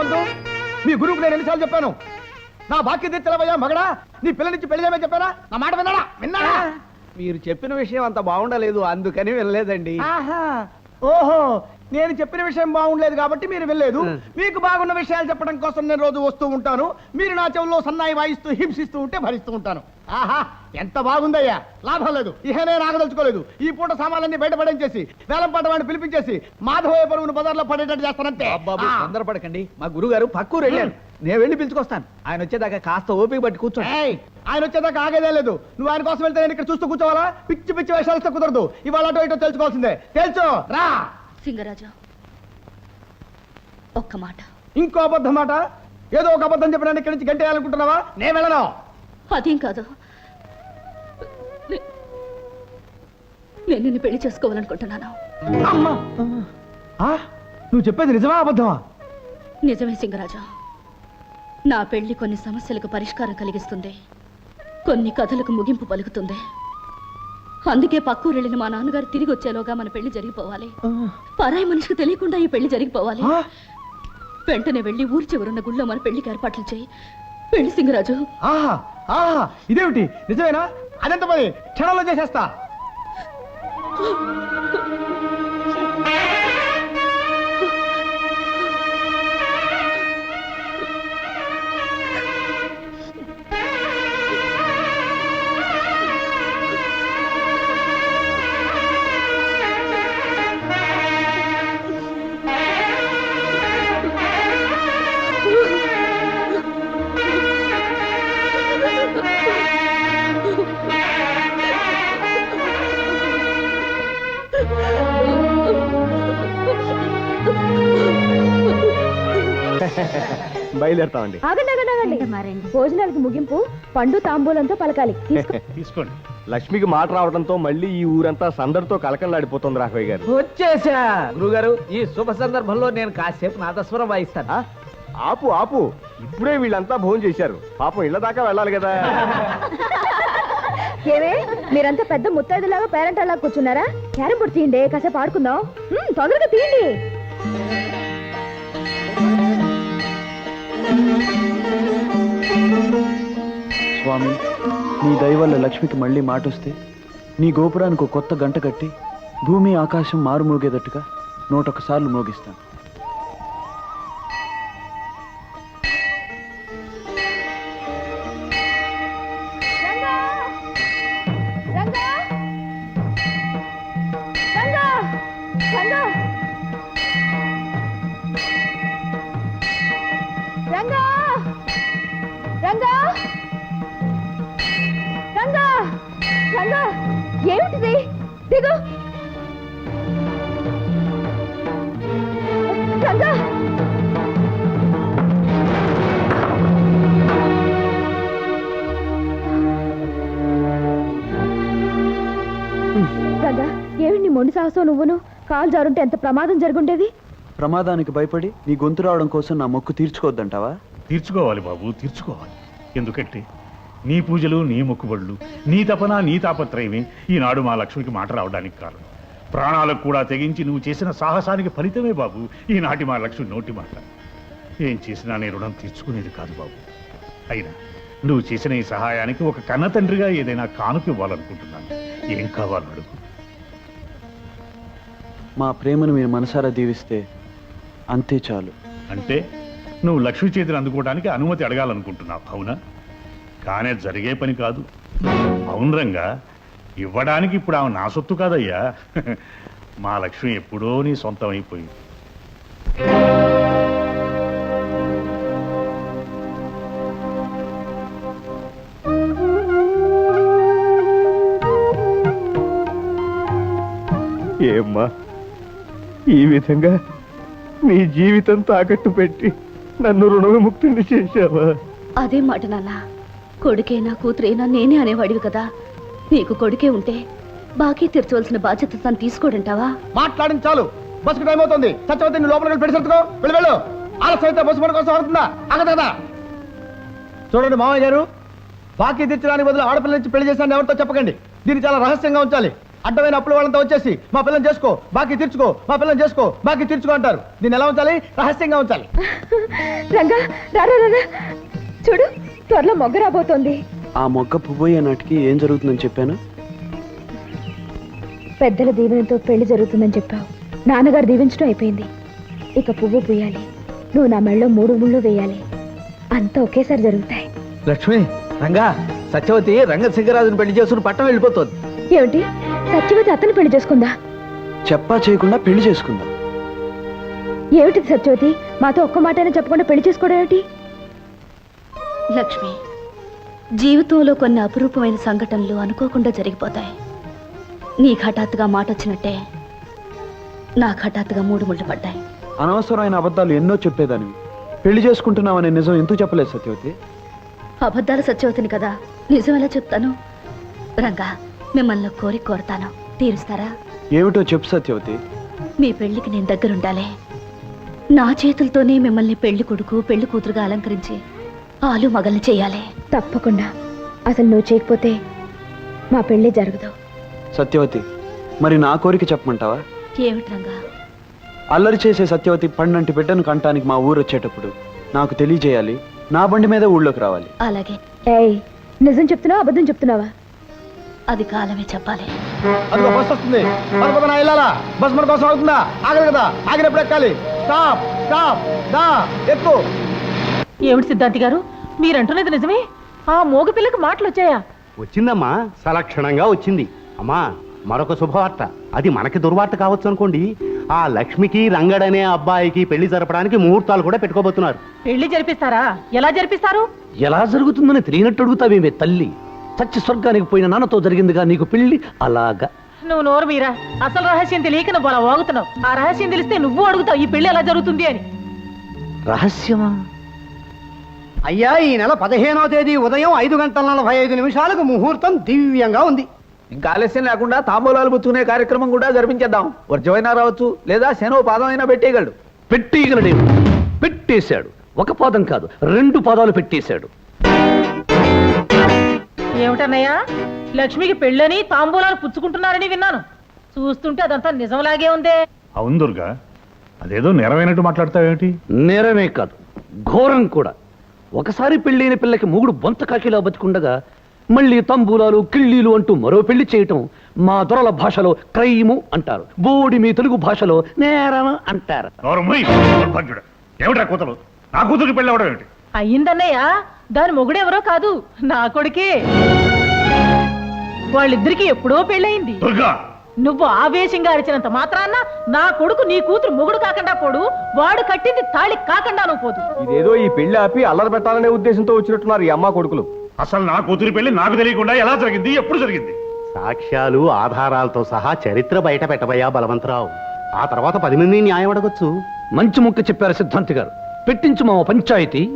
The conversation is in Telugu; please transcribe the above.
ఏమిటంటూ? మీ గురువుకు నేను ఎన్నిసార్లు చెప్పాను నా బాకీ తీర్చలేవయ్యా మగడా? నీ పిల్లనిచ్చి పెళ్లి చేయమని చెప్పారా? నా మాట విన్నాడా? మీరు చెప్పిన విషయం అంత బాగుండలేదు, అందుకని వెళ్ళలేదండి. ఓహో, నేను చెప్పిన విషయం బాగుండలేదు కాబట్టి మీరు వెళ్ళలేదు. మీకు బాగున్న విషయాలు చెప్పడం కోసం నేను రోజు వస్తూ ఉంటాను. మీరు నా చెవుల్లో సన్నాయి వాయిస్తూ హింసిస్తూ ఉంటే భరిస్తూ ఉంటాను. ఆహా, ఎంత బాగుందయ్యా! లాభం లేదు, ఇహ నేను ఆగదలుచుకోలేదు. ఈ పూట సామాన్లన్నీ బయటపడేసి వేలంపాట వాడిని పిలిపించేసి మాధవయ్య పరుగును బజార్లో పడేటట్టు చేస్తానంటే. తొందరపడకండి, మా గురుగారు పక్కూరు వెళ్ళారు. నేను వెళ్ళి పిలుచుకొస్తాను. ఆయన వచ్చేదాకా కాస్త ఓపిక పట్టి కూర్చోండి. ఆయన వచ్చేదాకా ఆగేదే లేదు. నువ్వు ఆయన కోసం వెళ్తే నేను ఇక్కడ చూస్తూ కూర్చోవాలా? పిచ్చి పిచ్చి వేషాలతో కుదరదు. ఇవాళ అటో ఇటో తెలుసుకోవాల్సిందే. తెలుసు రా. సింగరాజు, ఒక్క మాట. ఇంకో అబద్ధం మాట? ఏదో ఒక అబద్ధం చెప్పడానికి ఇక్కడి నుంచి గంటేయాలనుకుంటున్నావా? నేను వెళ్ళను. అదేం కాదు, నేను నిన్ను పెళ్లి చేసుకోవాలనుకుంటున్నాను. అమ్మా, నువ్వు చెప్పేది నిజమా అబద్ధమా? నిజమే సింగరాజు. నా పెళ్లి కొన్ని సమస్యలకు పరిష్కారం కలిగిస్తుంది, కొన్ని కథలకు ముగింపు పలుకుతుంది. అందుకే పక్కూరెళ్ళిన మా నాన్నగారు తిరిగి వచ్చేలోగా మన పెళ్లి జరిగిపోవాలి. పరాయి మనిషికి తెలియకుండా ఈ పెళ్లి జరిగిపోవాలి. వెంటనే వెళ్ళి ఊరి చివరున్న గుళ్ళో మన పెళ్లికి ఏర్పాట్లు చేయి. పెళ్లి సింగరాజు. ఇదేమిటి, నిజమేనా? అదెంత పని, క్షణంలో చేసేస్తా. బయలుదేరుతామండి. భోజనాలకు ముగింపు పండు తాంబూలంతో పలకాలి. తీసుకోండి. లక్ష్మికి మాట రావడంతో మళ్ళీ ఈ ఊరంతా సందడితో కలకలాడిపోతుంది రాఘవయ్య గారు. వచ్చేసా గురుగారు. ఈ శుభ సందర్భంలో నేను కాసేపు నాదస్వరం వాయిస్తాను. ఆపు ఆపు, ఇప్పుడే వీళ్ళంతా భోజనం చేశారు. పాపం ఇళ్ల దాకా వెళ్ళాలి కదా. ఏవే, మీరంతా పెద్ద ముత్తైదులాగా పేరెంట్ అలా కూర్చున్నారా? క్యారం బోర్డు తీయండి, కాసేపు ఆడుకుందాం. తొందరగా తీయండి. స్వామి, నీ దయ వల్ల లక్ష్మికి మళ్ళీ మాటొస్తే నీ గోపురానికి ఒక కొత్త గంట కట్టి భూమి ఆకాశం మారుమోగేటట్టుగా 101 సార్లు మోగిస్తాను. ఏమిటిది? దిగు. రంగా, రంగా, ఏమిటి నీ మొండి సాహసం? నువ్వును కాలు జారుంటే ఎంత ప్రమాదం జరుగుండేది. ప్రమాదానికి భయపడి నీ గొంతు రావడం కోసం నా మొక్కు తీర్చుకోవద్దంటావా? తీర్చుకోవాలి బాబు, తీర్చుకోవాలి. ఎందుకంటే నీ పూజలు, నీ మొక్కుబడులు, నీ తపన, నీ తాపత్రయమే ఈనాడు మా లక్ష్మికి మాట రావడానికి కారణం. ప్రాణాలకు కూడా తెగించి నువ్వు చేసిన సాహసానికి ఫలితమే బాబు ఈనాటి మా లక్ష్మి నోటి మాట. ఏం చేసినా నీ రుణం తీర్చుకునేది కాదు బాబు. అయినా నువ్వు చేసిన ఈ సహాయానికి ఒక కన్న తండ్రిగా ఏదైనా కానుక ఇవ్వాలనుకుంటున్నాను. ఏం కావాలో అడుగు. మా ప్రేమను మీరు మనసారా దీవిస్తే అంతే చాలు. అంటే నువ్వు లక్ష్మి చేతిని అందుకోవడానికి అనుమతి అడగాలనుకుంటున్నావు, అవునా? కానీ జరిగే పని కాదు. అవును రంగా, ఇవ్వడానికి ఇప్పుడు ఆమె నా సొత్తు కాదయ్యా. మా లక్ష్మి ఎప్పుడో నీ సొంతం అయిపోయింది. ఏమ్మా, ఈ విధంగా నీ జీవితం తాకట్టు పెట్టి నన్ను రుణవిముక్తిని చేశావా? అదే మాట నాన్న. కొడుకేనా కూతురేనా నేనే అనేవాడివి కదా. నీకు కొడుకే ఉంటే బాకీ తీర్చవలసిన బాధ్యత తను తీసుకోడంటావా? మాట్లాడింది చాలు. బస్సుకు టైం అవుతుంది. సత్యవతి లోపలికి పెట్టి వెళ్ళు. ఆలస్యం అయితే బస్సు పని కోసం అవుతుందా? అగదు కదా. చూడండి మామయ్య గారు, బాకీ తీర్చడానికి బదులు ఆడపిల్ల నుంచి పెళ్లి చేశాను ఎవరితో చెప్పకండి. దీన్ని చాలా రహస్యంగా ఉంచాలి. అడ్డమైన అప్పుల వాళ్ళంతా వచ్చేసి మా పిల్లని చేసుకో బాకీ తీర్చుకో, మా పిల్లని చేసుకో బాకీ తీర్చుకో అంటారు. దీన్ని ఎలా ఉంచాలి? రహస్యంగా ఉంచాలి. రంగా రారా రారా, చూడు త్వరలో మొగ్గ రాబోతోంది. ఆ మొగ్గ పువ్వయ్యే నాటికి ఏం జరుగుతుందని చెప్పాను? పెద్దల దీవెనతో పెళ్లి జరుగుతుందని చెప్పావు. నాన్నగారు దీవించడం అయిపోయింది. ఇక పువ్వు పూయాలి, నువ్వు నా మెళ్ళలో 3 ముళ్ళు వేయాలి. అంతా ఒకేసారి జరుగుతాయి. లక్ష్మి, రంగా, సత్యవతి రంగశంకరాజుని పెళ్లి చేసుకుని పట్టం వెళ్ళిపోతుంది. ఏమిటి, సత్యవతి అతను పెళ్లి చేసుకుందా? చెప్పా చేయకుండా పెళ్లి చేసుకుందాం. ఏమిటిది సత్యవతి, మాతో ఒక్క మాటైనా చెప్పకుండా పెళ్లి చేసుకోవడం ఏమిటి? లక్ష్మి, జీవితంలో కొన్ని అపురూపమైన సంఘటనలు అనుకోకుండా జరిగిపోతాయి. నీకు హఠాత్తుగా మాట వచ్చినట్టే నాకు హఠాత్తుగా 3 ముళ్ళు పడ్డాయి. అనవసరమైన అబద్ధాలు ఎన్నో చెప్పేదానివి. పెళ్లి చేసుకుంటున్నావనే నిజం ఎందుకు చెప్పలేదు సత్యవతి? అబద్ధాల సత్యవతిని కదా, నిజం ఎలా చెప్తాను? రంగా, మిమ్మల్ని కోరి కోరతాను, తీరుస్తారా? ఏమిటో చెప్పు సత్యవతి. మీ పెళ్లికి నేను దగ్గరుండాలి. నా చేతులతోనే మిమ్మల్ని పెళ్లి కొడుకు పెళ్లి కూతురుగా అలంకరించి ఆలు మగల్ని చెయ్యాలి. తప్పకుండా. అసలు నువ్వు చేయకపోతే మా పెళ్లి జరగదు. సత్యవతి, మరి నా కోరిక చెప్పమంటావా? ఏమిటి రంగా? అల్లరి చేసే సత్యవతి పండంటి బిడ్డను కంటానికి మా ఊరు వచ్చేటప్పుడు నాకు తెలియజేయాలి. నా బండి మీద ఊళ్ళోకి రావాలి. అలాగే. ఏయ్, నిజం చెప్తున్నావా అబద్ధం చెప్తున్నావా? అది కాలమే చెప్పాలి. అదిగో బస్ వస్తుంది. మన పక్కన వెళ్ళాలా? బస్ మన కోసం అవుతుందా? ఆగదు కదా, ఆగినప్పుడు ఎక్కాలి. స్టాప్ స్టాప్, దా ఎక్కు. ఏమిటి సిద్ధాంతి గారు, మీరంటున్నది నిజమే? ఆ మోగ పిల్లకి మాటలు వచ్చాయా? వచ్చిందమ్మా, సలక్షణంగా వచ్చింది. అమ్మా, మరొక శుభవార్త. అది మనకి దుర్వార్త కావచ్చు అనుకోండి. ఆ లక్ష్మికి రంగడనే అబ్బాయికి పెళ్లి జరపడానికి ముహూర్తాలు కూడా పెట్టుకోబోతున్నారు. పెళ్లి జరిపిస్తారా? ఎలా జరిపిస్తారు? ఎలా జరుగుతుందని తెలియనట్టు అడుగుతావేమే తల్లి? చచ్చి స్వర్గానికి పోయిన నాన్నతో జరిగిందిగా నీకు పెళ్లి. అలాగా నువ్వు నోరు మీరా, అసలు రహస్యం తెలియక నువ్వు అలా వాగుతున్నావు. ఆ రహస్యం తెలిస్తే నువ్వు అడుగుతావు ఈ పెళ్లి ఎలా జరుగుతుంది అని. రహస్యమా? అయ్యా, ఈ నెల 15వ తేదీ ఉదయం 5:45 ముహూర్తం దివ్యంగా ఉంది. ఇంకా ఆలస్యం లేకుండా తాంబూలాలు పుచ్చుకునే కార్యక్రమం కూడా జరిపించేద్దాం. వర్జమైనా రావచ్చు, లేదా శనో పాదం అయినా పెట్టేయగలడు. పెట్టేయగలడేమో. పెట్టేశాడు. ఒక పాదం కాదు, 2 పాదాలు పెట్టేశాడు. ఏమిటన్నయ్యా, లక్ష్మికి పెళ్ళని తాంబూలాలు పుచ్చుకుంటున్నారని విన్నాను. చూస్తుంటే అదంతా నిజంలాగే ఉందే. అవును దుర్గా, అదేదో నెరవేనట్టు మాట్లాడతావేమిటి? నేరమే కాదు, ఘోరం కూడా. ఒకసారి పెళ్ళైన పిల్లకి మొగుడు బొంత కాకిలా బతికుండగా మళ్ళీ తంబూలాలు కిళ్ళీలు అంటూ మరో పెళ్లి చేయటం మా దొరల భాషలో క్రైము అంటారు. బోడి మీ తెలుగు భాషలో నేరం అంటారు. ఏమిటా కూతురు? నా కూతురికి పెళ్ళి అవడం ఏమిటి? అయ్యిందన్నయ్యా, దాని మొగుడెవరో కాదు, నా కొడుకే. వాళ్ళిద్దరికి ఎప్పుడో పెళ్ళయింది. దుర్గా, నువ్వు ఆవేశంగా అరిచినంత మాత్రాన్న నా కొడుకు నీ కూతురు మొగుడు కాకుండా పోడు, వాడు కట్టింది తాళి కాకుండా నువ్వు పోదు. ఇదేదో ఈ పెళ్లి ఆపి అల్లరి పెట్టాలనే ఉద్దేశంతో వచ్చినట్టున్నారు ఈ అమ్మ కొడుకులు. అసలు నా కూతురి పెళ్లి నాకు తెలియకుండా ఎలా జరిగింది, ఎప్పుడు జరిగింది? సాక్ష్యాలు ఆధారాలతో సహా చరిత్ర బయట పెట్టబోయా బలవంతరావు. ఆ తర్వాత 10 మంది న్యాయం అడగొచ్చు. మంచి ముక్క చెప్పారు సిద్ధాంతి గారు. పెట్టించు మా పంచాయతీ.